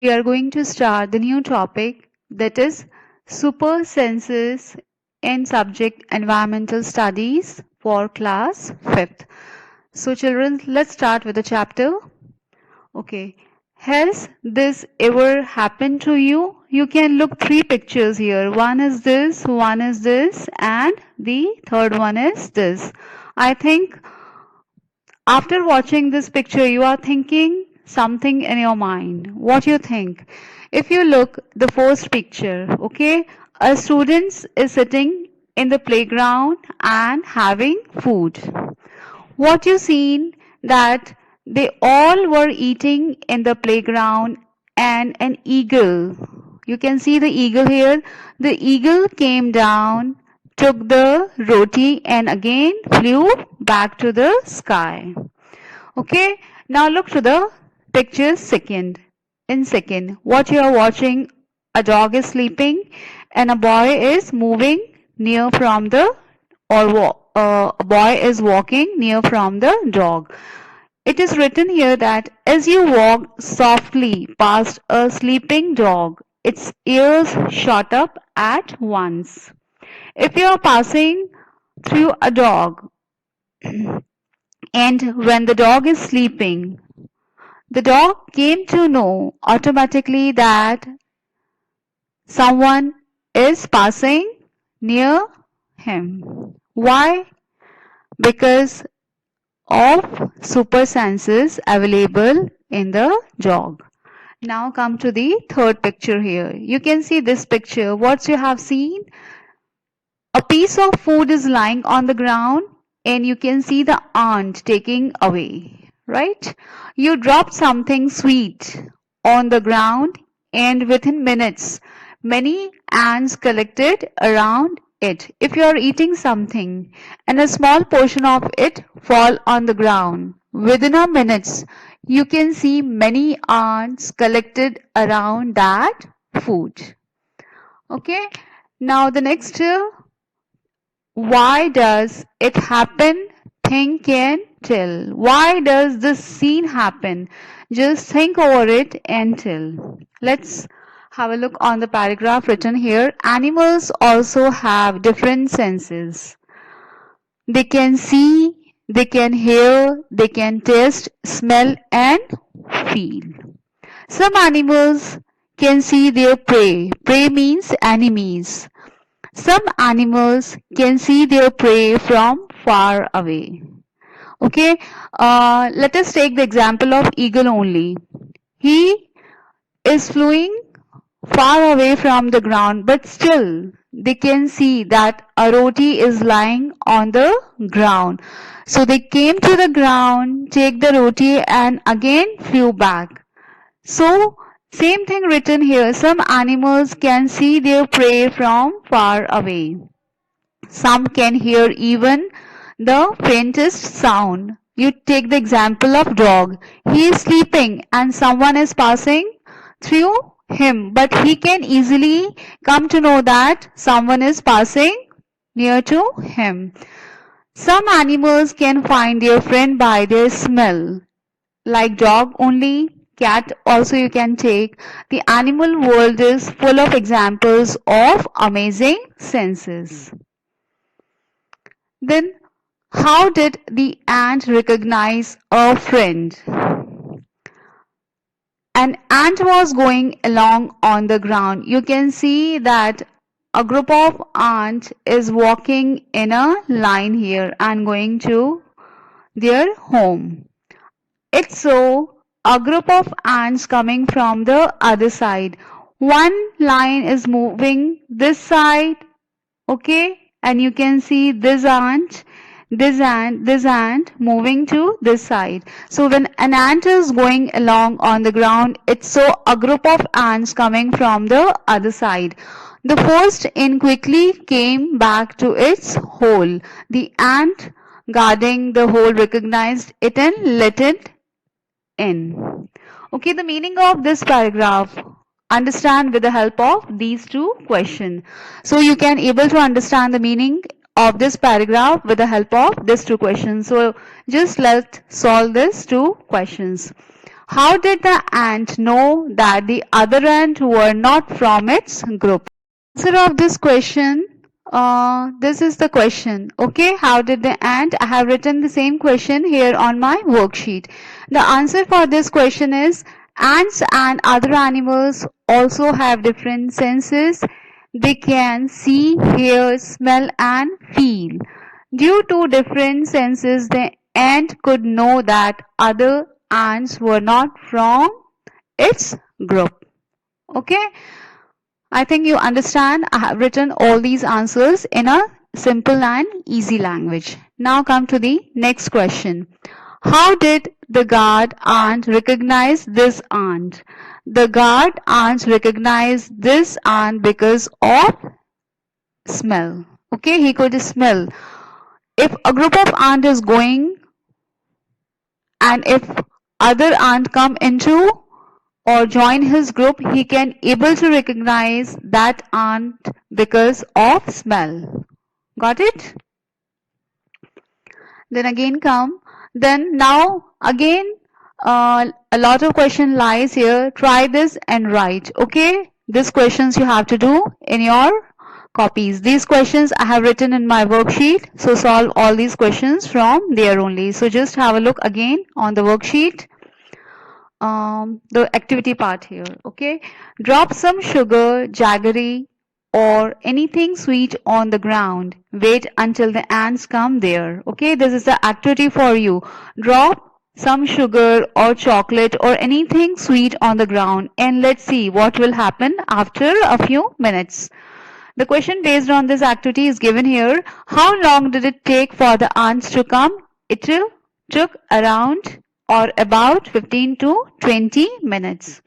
We are going to start the new topic, that is super senses in subject environmental studies for class 5th. So children, let's start with the chapter. Okay. Has this ever happened to you? You can look three pictures here. One is this, and the third one is this. I think after watching this picture, you are thinking something in your mind. What you think? If you look the first picture, okay, a student is sitting in the playground and having food. What you seen that they all were eating in the playground and an eagle. You can see the eagle here. The eagle came down, took the roti and again flew back to the sky. Okay, now look to the picture second. In second, what you are watching, a dog is sleeping and a boy is moving near from the a boy is walking near from the dog. It is written here that as you walk softly past a sleeping dog, its ears shot up at once. If you are passing through a dog and when the dog is sleeping, the dog came to know automatically that someone is passing near him. Why? Because of super senses available in the dog. Now come to the third picture here. You can see this picture. What you have seen? A piece of food is lying on the ground and you can see the ant taking away, right? You dropped something sweet on the ground and within minutes many ants collected around it. If you are eating something and a small portion of it fall on the ground, within a minutes you can see many ants collected around that food. Okay, now the next why does it happen? Think and tell. Why does this scene happen? Just think over it and tell. Let's have a look on the paragraph written here. Animals also have different senses. They can see, they can hear, they can taste, smell and feel. Some animals can see their prey. Prey means enemies. Some animals can see their prey from far away. Okay, let us take the example of eagle only. He is flying far away from the ground, but still they can see that a roti is lying on the ground. So they came to the ground, take the roti and again flew back. So same thing written here. Some animals can see their prey from far away. Some can hear even the faintest sound. You take the example of dog. He is sleeping and someone is passing through him, but he can easily come to know that someone is passing near to him. Some animals can find their friend by their smell. Like dog only, cat also you can take. The animal world is full of examples of amazing senses. Then, how did the ant recognize a friend? An ant was going along on the ground. You can see that a group of ants is walking in a line here and going to their home. It saw a group of ants coming from the other side. One line is moving this side, okay, and you can see this ant, this ant moving to this side. So when an ant is going along on the ground, it saw a group of ants coming from the other side. The first in quickly came back to its hole. The ant guarding the hole recognized it and let it in. Okay, the meaning of this paragraph understand with the help of these two questions. So you can able to understand the meaning of this paragraph with the help of these two questions. So just let's solve these two questions. How did the ant know that the other ants were not from its group? Answer of this question, this is the question. Okay, how did the ant? I have written the same question here on my worksheet. The answer for this question is ants and other animals also have different senses. They can see, hear, smell, and feel. Due to different senses, the ant could know that other ants were not from its group. Okay, I think you understand. I have written all these answers in a simple and easy language. Now come to the next question. How did the guard ant recognize this ant? The guard ant recognized this ant because of smell. Okay, he could smell. If a group of ant is going and if other ant come into or join his group, he can able to recognize that ant because of smell. Got it? Then again come. Then now again a lot of question lies here. Try this and write. Okay? These questions you have to do in your copies. These questions I have written in my worksheet. So solve all these questions from there only. So just have a look again on the worksheet. The activity part here. Okay, drop some sugar, jaggery, or anything sweet on the ground. Wait until the ants come there. Okay, this is the activity for you. Drop some sugar or chocolate or anything sweet on the ground, and let's see what will happen after a few minutes. The question based on this activity is given here. How long did it take for the ants to come? It took around or about 15 to 20 minutes.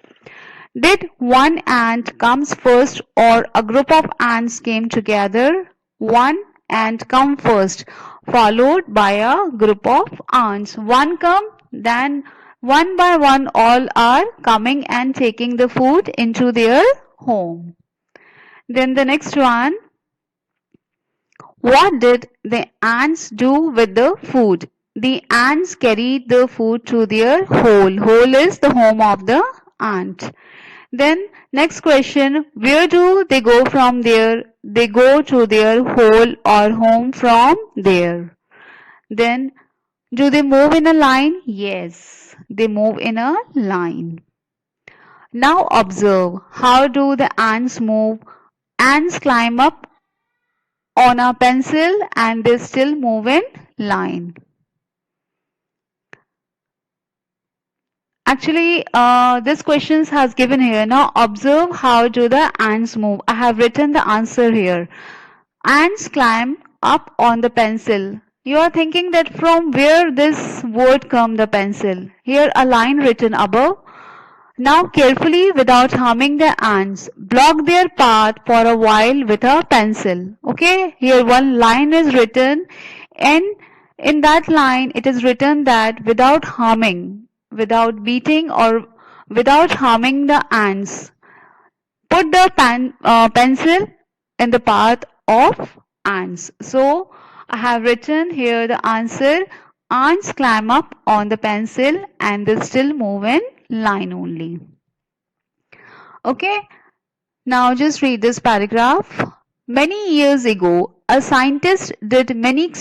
Did one ant comes first or a group of ants came together? One ant come first, followed by a group of ants. One come, then one by one all are coming and taking the food into their home. Then the next one, what did the ants do with the food? The ants carried the food to their hole. Hole is the home of the ant. Then next question, where do they go from there? They go to their hole or home from there. Then do they move in a line? Yes, they move in a line. Now observe, how do the ants move? Ants climb up on a pencil and they still move in line. Actually, this question has given here. Now observe, how do the ants move? I have written the answer here. Ants climb up on the pencil. You are thinking that from where this word come, the pencil. Here a line written above. Now carefully, without harming the ants, block their path for a while with a pencil. Okay, here one line is written, and in that line it is written that without harming, without beating or without harming the ants, put the pencil in the path of ants. So I have written here the answer. Ants climb up on the pencil and they still move in line only. Okay, now just read this paragraph. Many years ago, a scientist did many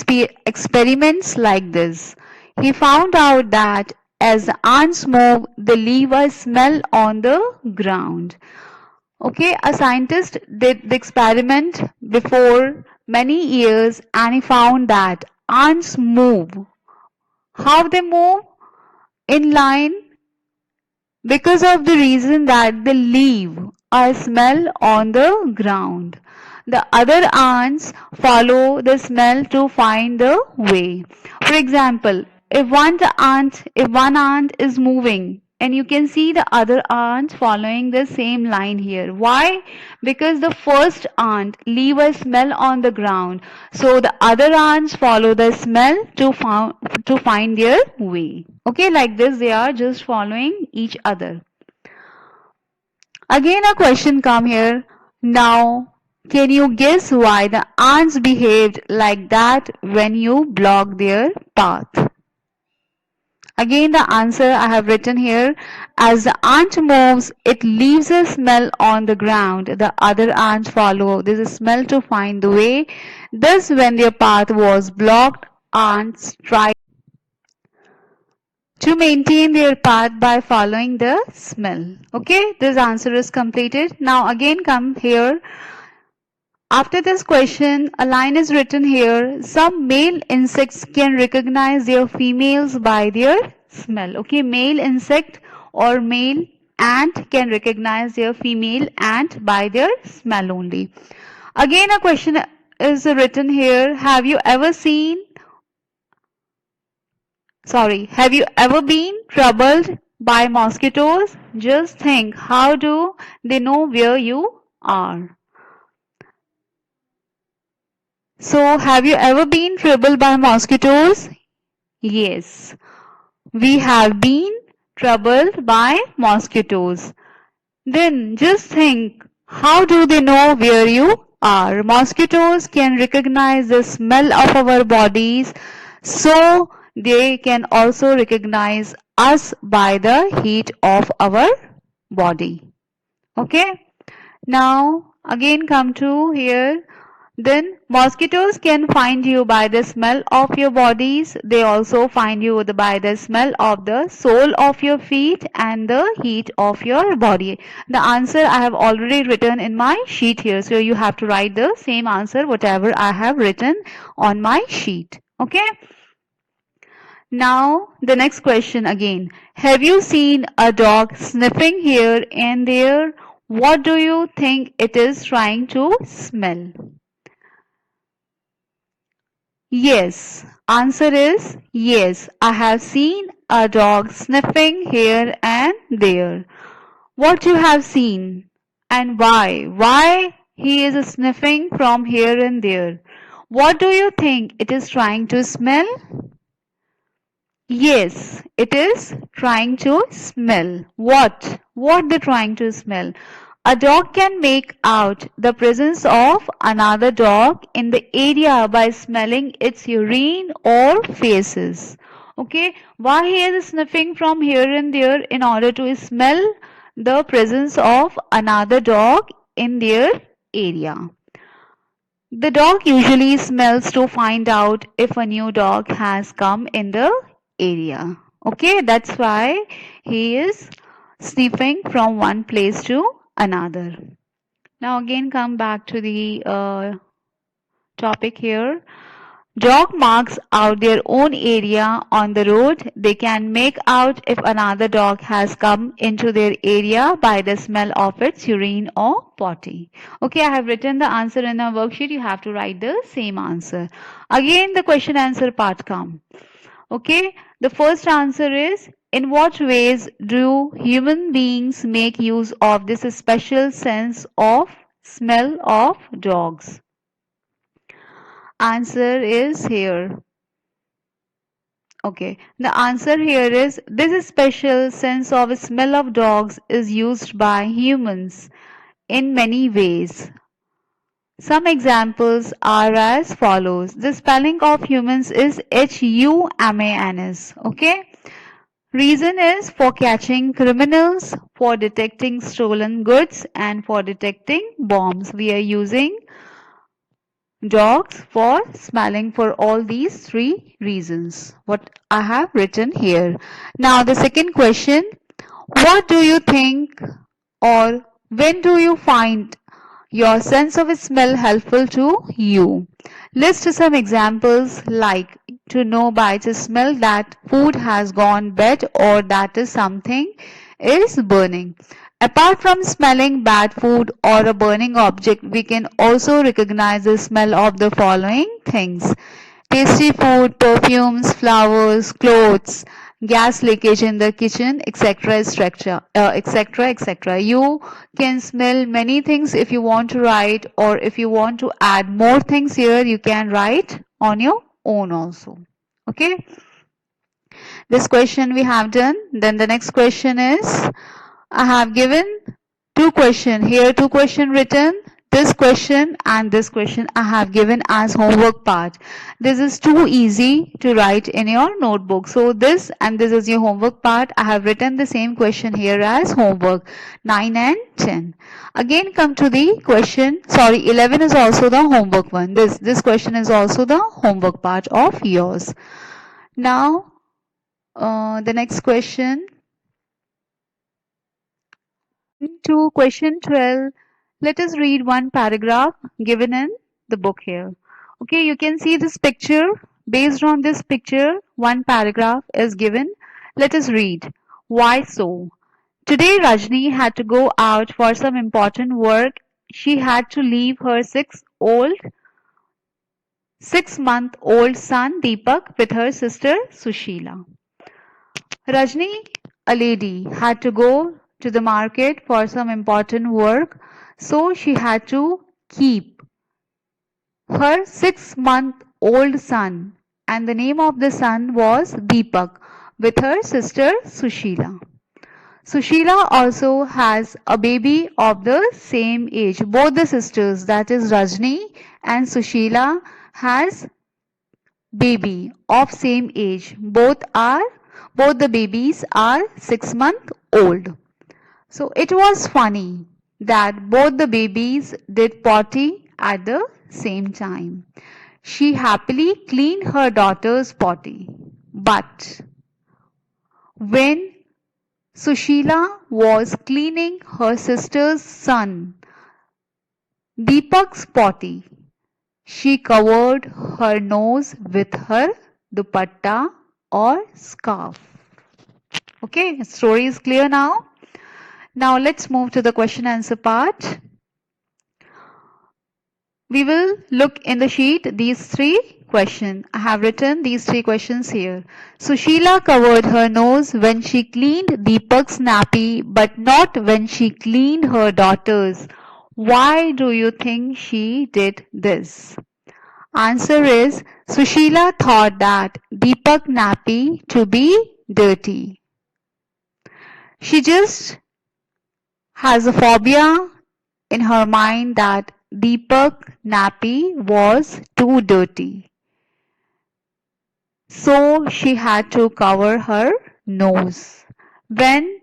experiments like this. He found out that as the ants move, they leave a smell on the ground. Okay, a scientist did the experiment before many years and he found that ants move. How they move? In line, because of the reason that they leave a smell on the ground. The other ants follow the smell to find the way. For example, if one ant is moving and you can see the other ants following the same line here. Why? Because the first ant leave a smell on the ground. So the other ants follow the smell to find their way. Okay, like this they are just following each other. Again a question come here. Now can you guess why the ants behaved like that when you block their path? Again, the answer I have written here, as the ant moves, it leaves a smell on the ground. The other ants follow this smell to find the way. Thus, when their path was blocked, ants tried to maintain their path by following the smell. Okay, this answer is completed. Now again come here. After this question, a line is written here. Some male insects can recognize their females by their smell. Okay, male insect or male ant can recognize their female ant by their smell only. Again, a question is written here. Have you ever been troubled by mosquitoes? Just think, how do they know where you are? So, have you ever been troubled by mosquitoes? Yes, we have been troubled by mosquitoes. Then just think, how do they know where you are? Mosquitoes can recognize the smell of our bodies, so they can also recognize us by the heat of our body. Okay? Now, again come to here. Then mosquitoes can find you by the smell of your bodies. They also find you by the smell of the sole of your feet and the heat of your body. The answer I have already written in my sheet here. So you have to write the same answer whatever I have written on my sheet. Okay. Now the next question again. Have you seen a dog sniffing here and there? What do you think it is trying to smell? Yes. Answer is yes. I have seen a dog sniffing here and there. What you have seen and why? Why he is sniffing from here and there? What do you think it is trying to smell? Yes, it is trying to smell. What? What they trying to smell? A dog can make out the presence of another dog in the area by smelling its urine or feces. Okay, why he is sniffing from here and there? In order to smell the presence of another dog in their area. The dog usually smells to find out if a new dog has come in the area. Okay, that's why he is sniffing from one place to another. Now again come back to the topic here. Dog marks out their own area on the road. They can make out if another dog has come into their area by the smell of its urine or potty. Okay, I have written the answer in a worksheet. You have to write the same answer. Again, the question answer part come. Okay, the first answer is, in what ways do human beings make use of this special sense of smell of dogs? Answer is here. Okay, the answer here is, this special sense of smell of dogs is used by humans in many ways. Some examples are as follows. The spelling of humans is HUMANS. Okay. Reason is for catching criminals, for detecting stolen goods, and for detecting bombs. We are using dogs for smelling for all these three reasons. What I have written here. Now the second question. What do you think, or when do you find your sense of smell helpful to you? List some examples, like to know by its smell that food has gone bad or that is something is burning. Apart from smelling bad food or a burning object, we can also recognize the smell of the following things: tasty food, perfumes, flowers, clothes, gas leakage in the kitchen, etc., etc., etc. You can smell many things. If you want to write, or if you want to add more things here, you can write on your own also. Okay, this question we have done. Then the next question is, I have given two questions here, two questions written. this question and this question I have given as homework part. This is too easy to write in your notebook. So this and this is your homework part. I have written the same question here as homework 9 and 10. Again come to the question. Sorry, 11 is also the homework one. This question is also the homework part of yours. Now the next question. To question 12, let us read one paragraph given in the book here. Okay, you can see this picture. Based on this picture, one paragraph is given. Let us read. Why so? Today Rajni had to go out for some important work. She had to leave her 6-month-old son Deepak with her sister Sushila. Rajni, a lady, had to go to the market for some important work, so she had to keep her 6-month-old son, and the name of the son was Deepak, with her sister Sushila. Sushila also has a baby of the same age. Both the sisters, that is Rajni and Sushila, has baby of same age. Both the babies are 6 months old. So it was funny that both the babies did potty at the same time. She happily cleaned her daughter's potty. But when Sushila was cleaning her sister's son, Deepak's potty, she covered her nose with her dupatta or scarf. Okay, story is clear now. Now let's move to the question answer part. We will look in the sheet these three questions. I have written these three questions here. Sushila covered her nose when she cleaned Deepak's nappy, but not when she cleaned her daughter's. Why do you think she did this? Answer is Sushila thought that Deepak nappy to be dirty. She just has a phobia in her mind that Deepak nappy was too dirty. So she had to cover her nose. When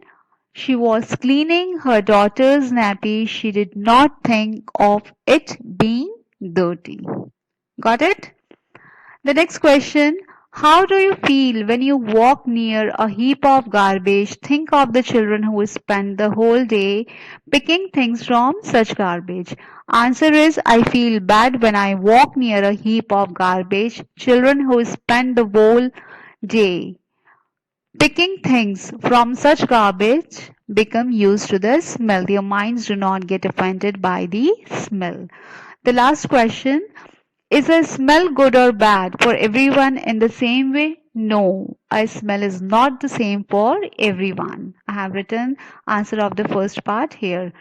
she was cleaning her daughter's nappy, she did not think of it being dirty. Got it? The next question. How do you feel when you walk near a heap of garbage? Think of the children who spend the whole day picking things from such garbage. Answer is I feel bad when I walk near a heap of garbage. Children who spend the whole day picking things from such garbage become used to the smell. Their minds do not get offended by the smell. The last question. Is a smell good or bad for everyone in the same way? No, a smell is not the same for everyone. I have written answer of the first part here.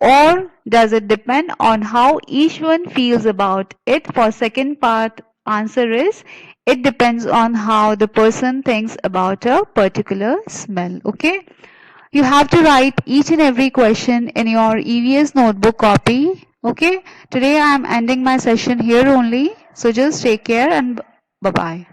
Or does it depend on how each one feels about it? For second part, answer is it depends on how the person thinks about a particular smell. Okay. You have to write each and every question in your EVS notebook copy. Okay. Today I am ending my session here only. So just take care and bye-bye.